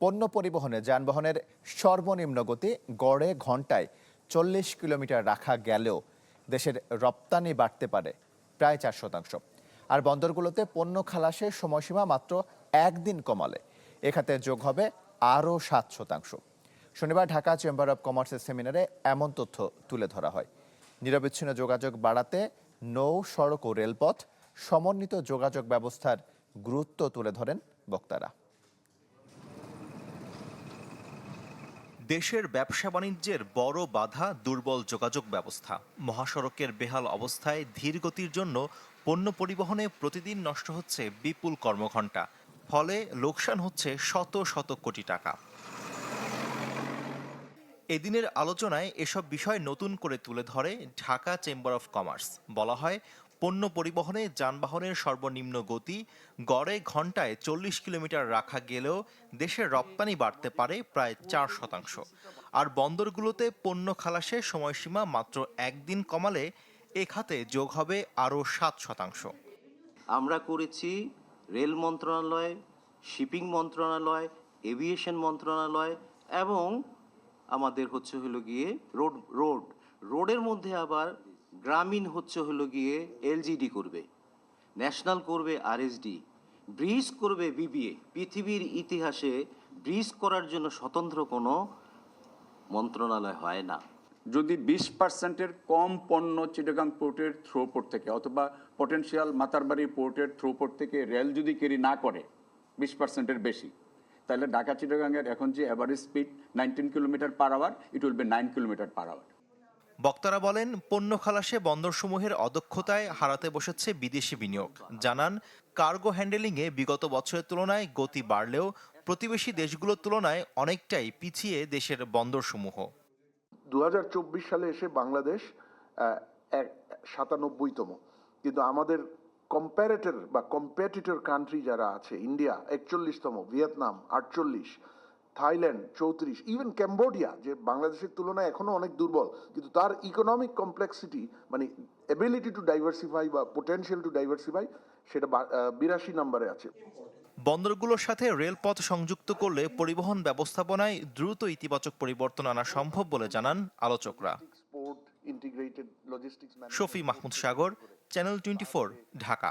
পণ্য পরিবহনে যানবাহনের সর্বনিম্ন গতি গড়ে ঘন্টায় ৪০ কিলোমিটার রাখা গেলেও দেশের রপ্তানি বাড়তে পারে প্রায় ৪%। আর বন্দরগুলোতে পণ্য খালাসের সময়সীমা মাত্র একদিন কমালে এ খাতে যোগ হবে আরও ৭%। শনিবার ঢাকা চেম্বার অব কমার্সের সেমিনারে এমন তথ্য তুলে ধরা হয়। নিরবিচ্ছিন্ন যোগাযোগ বাড়াতে নৌ, সড়ক ও রেলপথ সমন্বিত যোগাযোগ ব্যবস্থার গুরুত্ব তুলে ধরেন বক্তারা। দেশের ব্যবসা বাণিজ্যের বড় বাধা দুর্বল যোগাযোগ ব্যবস্থা। মহাসড়কের বেহাল অবস্থায় ধীর গতির জন্য পণ্য পরিবহনে প্রতিদিন নষ্ট হচ্ছে বিপুল কর্মঘণ্টা, ফলে লোকসান হচ্ছে শত শত কোটি টাকা। এদিনের আলোচনায় এসব বিষয় নতুন করে তুলে ধরে ঢাকা চেম্বার অফ কমার্স। বলা হয়, পণ্য পরিবহনে যানবাহনের সর্বনিম্ন গতি গড়ে ঘন্টায় ৪০ কিলোমিটার রাখা গেলেও দেশের রপ্তানি বাড়তে পারে প্রায় ৪%। আর বন্দরগুলোতে পণ্য খালাসের সময়সীমা মাত্র একদিন কমালে এ খাতে যোগ হবে আরও ৭%। আমরা করেছি রেল মন্ত্রণালয়, শিপিং মন্ত্রণালয়, এভিয়েশন মন্ত্রণালয় এবং আমাদের হলো গিয়ে রোডের মধ্যে আবার গ্রামীণ গিয়ে এলজিডি করবে, ন্যাশনাল করবে আরএসডি, ব্রিজ করবে বিবিএ। পৃথিবীর ইতিহাসে ব্রিজ করার জন্য স্বতন্ত্র কোনো মন্ত্রণালয় হয় না। যদি 20%-এর কম পণ্য চিটাগাং পোর্টের থ্রুপোর্ট থেকে অথবা পটেনশিয়াল মাতারবাড়ি পোর্টের থ্রুপোর্ট থেকে রেল যদি ক্যারি না করে 20%-এর বেশি, তাহলে ঢাকা চিটাগাংয়ের এখন যে average speed 19 kilometre per hour, it will be 9 kilometre per hour. বক্তারা বলেন, পণ্য খালাসে বন্দরসমূহের অদক্ষতায় হারাতে বসেছে বিদেশি বিনিয়োগ। জানান, কার্গো হ্যান্ডেলিংয়ে বিগত বছরের তুলনায় গতি বাড়লেও প্রতিবেশী দেশগুলোর তুলনায় অনেকটাই পিছিয়ে দেশের বন্দরসমূহ। 2024 সালে এসে বাংলাদেশ 97তম, কিন্তু আমাদের কম্প্যারেটর বা কম্পিটিটর কান্ট্রি যারা আছে, ইন্ডিয়া 41তম, ভিয়েতনাম 48, থাইল্যান্ড 34, ইভেন ক্যাম্বোডিয়া, যে বাংলাদেশের তুলনায় এখনো অনেক দুর্বল, কিন্তু তার ইকোনমিক কমপ্লেক্সিটি মানে এবিলিটি টু ডাইভার্সিফাই বা পোটেনশিয়াল টু ডাইভার্সিফাই, সেটা 82 নম্বরে আছে। বন্দরগুলোর সাথে রেলপথ সংযুক্ত করলে পরিবহন ব্যবস্থাপনায় দ্রুত ইতিবাচক পরিবর্তন আনা সম্ভব বলে জানান আলোচকরা। ইন্টিগ্রেটেড লজিস্টিক্স শফি মাহমুদ সাগর, চ্যানেল 24, ঢাকা।